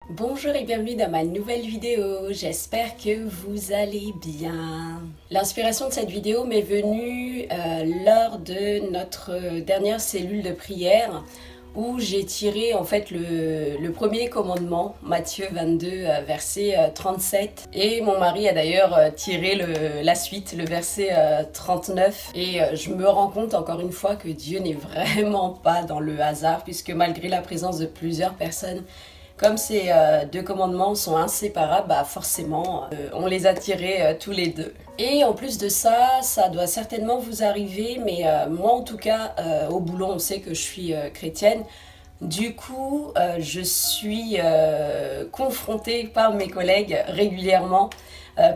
Bonjour et bienvenue dans ma nouvelle vidéo, j'espère que vous allez bien. L'inspiration de cette vidéo m'est venue lors de notre dernière cellule de prière où j'ai tiré en fait le premier commandement, Matthieu 22, verset 37. Et mon mari a d'ailleurs tiré la suite, le verset 39. Et je me rends compte encore une fois que Dieu n'est vraiment pas dans le hasard, puisque malgré la présence de plusieurs personnes, comme ces deux commandements sont inséparables, bah forcément, on les a tirés tous les deux. Et en plus de ça, ça doit certainement vous arriver, mais moi en tout cas, au boulot, on sait que je suis chrétienne. Du coup, je suis confrontée par mes collègues régulièrement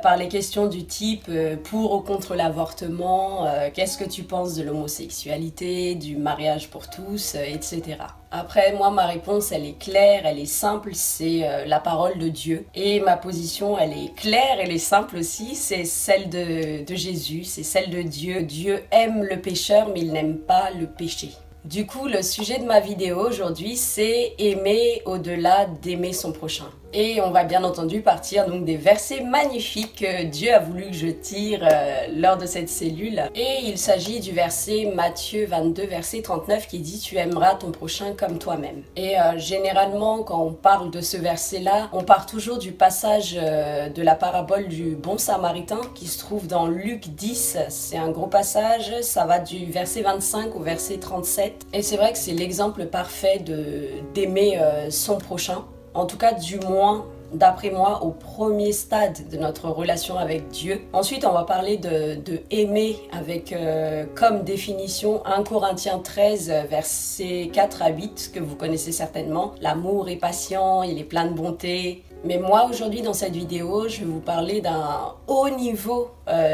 par les questions du type pour ou contre l'avortement, qu'est-ce que tu penses de l'homosexualité, du mariage pour tous, etc. Après, moi, ma réponse, elle est claire, elle est simple, c'est la parole de Dieu. Et ma position, elle est claire, elle est simple aussi, c'est celle de Jésus, c'est celle de Dieu. Dieu aime le pécheur, mais il n'aime pas le péché. Du coup, le sujet de ma vidéo aujourd'hui, c'est aimer au-delà d'aimer son prochain. Et on va bien entendu partir donc des versets magnifiques que Dieu a voulu que je tire lors de cette cellule. Et il s'agit du verset Matthieu 22, verset 39 qui dit « Tu aimeras ton prochain comme toi-même ». Et généralement, quand on parle de ce verset-là, on part toujours du passage de la parabole du bon samaritain qui se trouve dans Luc 10. C'est un gros passage, ça va du verset 25 au verset 37. Et c'est vrai que c'est l'exemple parfait d'aimer son prochain. En tout cas, du moins, d'après moi, au premier stade de notre relation avec Dieu. Ensuite, on va parler de aimer avec comme définition 1 Corinthiens 13, versets 4 à 8, que vous connaissez certainement. L'amour est patient, il est plein de bonté. Mais moi, aujourd'hui, dans cette vidéo, je vais vous parler d'un haut niveau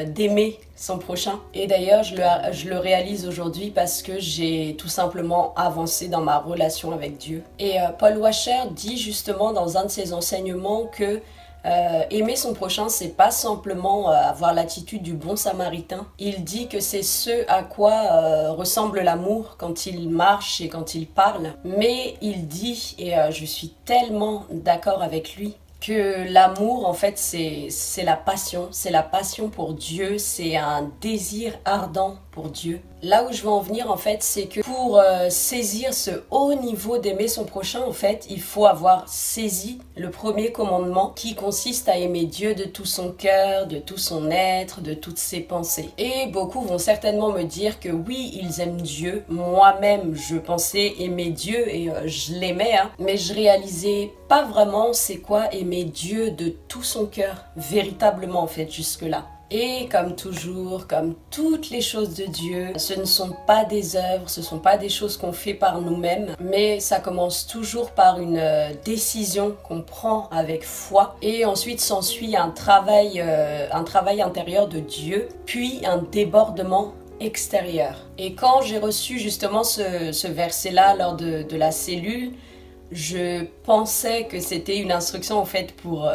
d'aimer son prochain. Et d'ailleurs, je le réalise aujourd'hui parce que j'ai tout simplement avancé dans ma relation avec Dieu. Et Paul Washer dit justement dans un de ses enseignements que aimer son prochain, c'est pas simplement avoir l'attitude du bon samaritain. Il dit que c'est ce à quoi ressemble l'amour quand il marche et quand il parle. Mais il dit, et je suis tellement d'accord avec lui, que l'amour, en fait, c'est la passion pour Dieu, c'est un désir ardent pour Dieu. Là où je veux en venir, en fait, c'est que pour saisir ce haut niveau d'aimer son prochain, en fait, il faut avoir saisi le premier commandement qui consiste à aimer Dieu de tout son cœur, de tout son être, de toutes ses pensées. Et beaucoup vont certainement me dire que oui, ils aiment Dieu. Moi-même, je pensais aimer Dieu et je l'aimais, hein, mais je réalisais pas vraiment c'est quoi aimer Dieu de tout son cœur, véritablement en fait, jusque-là. Et comme toujours, comme toutes les choses de Dieu, ce ne sont pas des œuvres, ce ne sont pas des choses qu'on fait par nous-mêmes, mais ça commence toujours par une décision qu'on prend avec foi. Et ensuite s'ensuit un travail intérieur de Dieu, puis un débordement extérieur. Et quand j'ai reçu justement ce verset-là lors de la cellule, je pensais que c'était une instruction en fait pour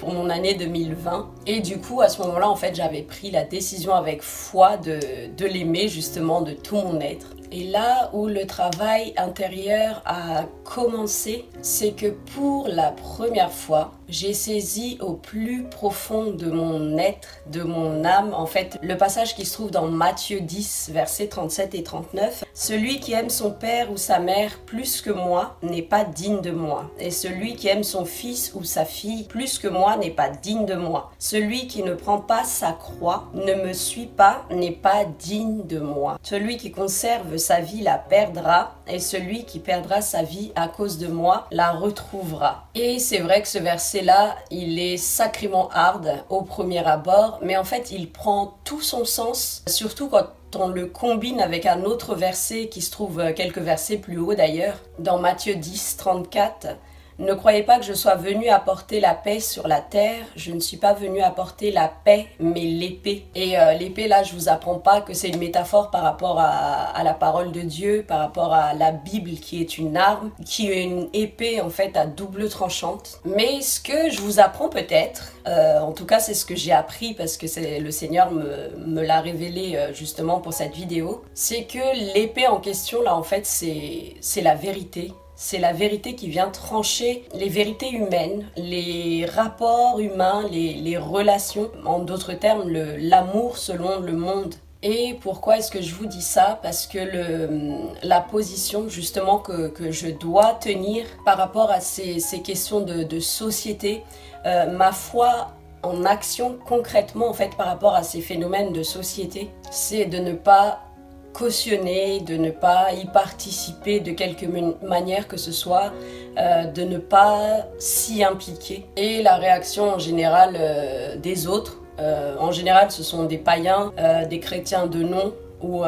mon année 2020 et du coup à ce moment-là en fait j'avais pris la décision avec foi de l'aimer justement de tout mon être. Et là où le travail intérieur a commencé, c'est que pour la première fois, j'ai saisi au plus profond de mon être, de mon âme, en fait, le passage qui se trouve dans Matthieu 10, versets 37 et 39. « Celui qui aime son père ou sa mère plus que moi n'est pas digne de moi. Et celui qui aime son fils ou sa fille plus que moi n'est pas digne de moi. Celui qui ne prend pas sa croix, ne me suit pas, n'est pas digne de moi. Celui qui conserve sa vie la perdra, et celui qui perdra sa vie à cause de moi la retrouvera. » Et c'est vrai que ce verset-là, il est sacrément hard au premier abord, mais en fait, il prend tout son sens, surtout quand on le combine avec un autre verset qui se trouve quelques versets plus haut d'ailleurs, dans Matthieu 10, 34. Ne croyez pas que je sois venu apporter la paix sur la terre. Je ne suis pas venu apporter la paix, mais l'épée. Et l'épée, là, je vous apprends pas que c'est une métaphore par rapport à la parole de Dieu, par rapport à la Bible qui est une arme, qui est une épée, en fait, à double tranchante. Mais ce que je vous apprends peut-être, en tout cas, c'est ce que j'ai appris parce que le Seigneur me l'a révélé justement pour cette vidéo, c'est que l'épée en question, là, en fait, c'est la vérité. C'est la vérité qui vient trancher les vérités humaines, les rapports humains, les relations, en d'autres termes, l'amour selon le monde. Et pourquoi est-ce que je vous dis ça? Parce que la position justement que je dois tenir par rapport à ces questions de société, ma foi en action concrètement en fait par rapport à ces phénomènes de société, c'est de ne pas cautionner, de ne pas y participer de quelque manière que ce soit, de ne pas s'y impliquer. Et la réaction en général des autres, en général ce sont des païens, des chrétiens de nom ou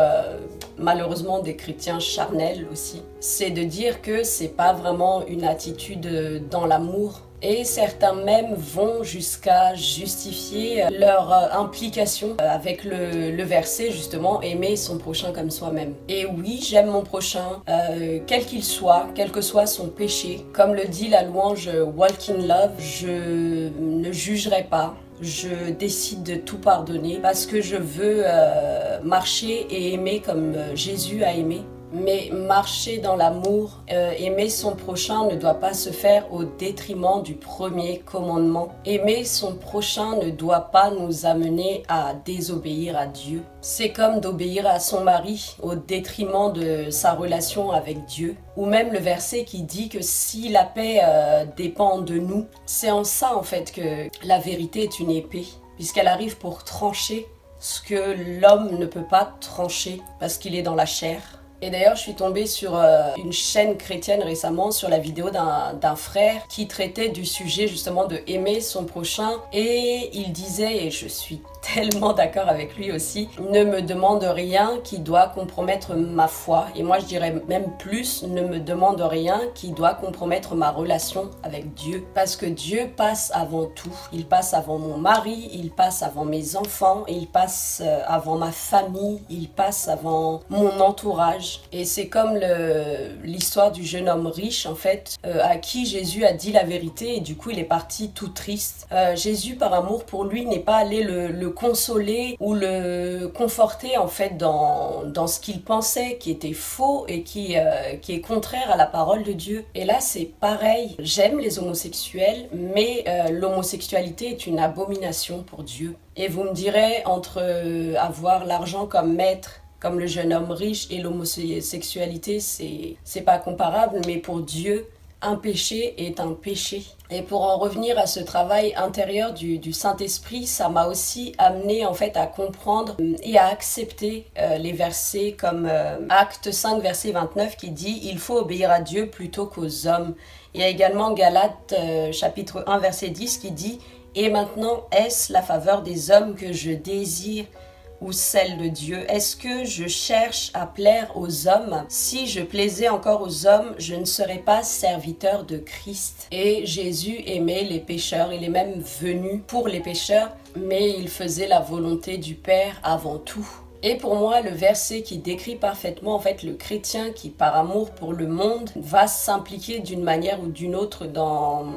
malheureusement des chrétiens charnels aussi, c'est de dire que c'est pas vraiment une attitude dans l'amour. Et certains même vont jusqu'à justifier leur implication avec le verset justement, aimer son prochain comme soi-même. Et oui, j'aime mon prochain, quel qu'il soit, quel que soit son péché. Comme le dit la louange Walk in Love, je ne jugerai pas. Je décide de tout pardonner parce que je veux marcher et aimer comme Jésus a aimé. Mais marcher dans l'amour, aimer son prochain ne doit pas se faire au détriment du premier commandement. Aimer son prochain ne doit pas nous amener à désobéir à Dieu. C'est comme d'obéir à son mari au détriment de sa relation avec Dieu. Ou même le verset qui dit que si la paix dépend de nous, c'est en ça en fait que la vérité est une épée, puisqu'elle arrive pour trancher ce que l'homme ne peut pas trancher parce qu'il est dans la chair. Et d'ailleurs, je suis tombée sur une chaîne chrétienne récemment sur la vidéo d'un frère qui traitait du sujet justement de aimer son prochain. Et il disait, et je suis tellement d'accord avec lui aussi, ne me demande rien qui doit compromettre ma foi. Et moi, je dirais même plus, ne me demande rien qui doit compromettre ma relation avec Dieu. Parce que Dieu passe avant tout. Il passe avant mon mari, il passe avant mes enfants, il passe avant ma famille, il passe avant mon entourage. Et c'est comme l'histoire du jeune homme riche en fait, à qui Jésus a dit la vérité et du coup il est parti tout triste. Jésus par amour pour lui n'est pas allé le consoler ou le conforter en fait dans ce qu'il pensait qui était faux et qui est contraire à la parole de Dieu. Et là c'est pareil, j'aime les homosexuels mais l'homosexualité est une abomination pour Dieu. Et vous me direz, entre avoir l'argent comme maître comme le jeune homme riche et l'homosexualité, c'est pas comparable, mais pour Dieu, un péché est un péché. Et pour en revenir à ce travail intérieur du Saint-Esprit, ça m'a aussi amené en fait à comprendre et à accepter les versets comme Acte 5, verset 29 qui dit « Il faut obéir à Dieu plutôt qu'aux hommes ». Il y a également Galates chapitre 1, verset 10 qui dit « Et maintenant, est-ce la faveur des hommes que je désire ?» ou celle de Dieu? Est-ce que je cherche à plaire aux hommes? Si je plaisais encore aux hommes, je ne serais pas serviteur de Christ. Et Jésus aimait les pécheurs, il est même venu pour les pécheurs, mais il faisait la volonté du Père avant tout. Et pour moi, le verset qui décrit parfaitement en fait le chrétien qui, par amour pour le monde, va s'impliquer d'une manière ou d'une autre dans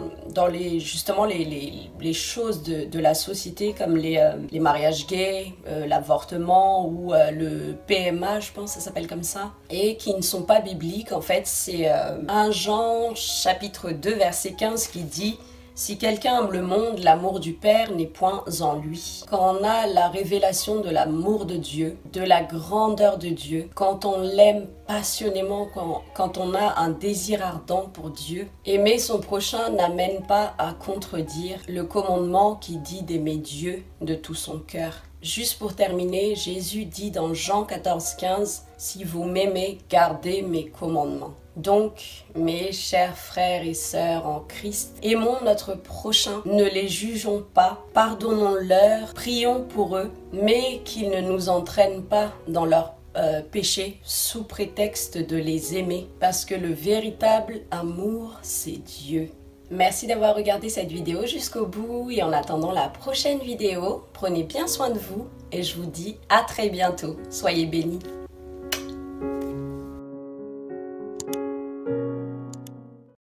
justement les choses de la société comme les mariages gays, l'avortement ou le PMA, je pense que ça s'appelle comme ça, et qui ne sont pas bibliques. En fait, c'est 1 Jean chapitre 2 verset 15 qui dit « Si quelqu'un aime le monde, l'amour du Père n'est point en lui. » Quand on a la révélation de l'amour de Dieu, de la grandeur de Dieu, quand on l'aime passionnément, quand on a un désir ardent pour Dieu, aimer son prochain n'amène pas à contredire le commandement qui dit d'aimer Dieu de tout son cœur. Juste pour terminer, Jésus dit dans Jean 14, 15 « Si vous m'aimez, gardez mes commandements. » Donc, mes chers frères et sœurs en Christ, aimons notre prochain, ne les jugeons pas, pardonnons-leur, prions pour eux, mais qu'ils ne nous entraînent pas dans leur péché sous prétexte de les aimer, parce que le véritable amour, c'est Dieu. Merci d'avoir regardé cette vidéo jusqu'au bout et en attendant la prochaine vidéo, prenez bien soin de vous et je vous dis à très bientôt. Soyez bénis.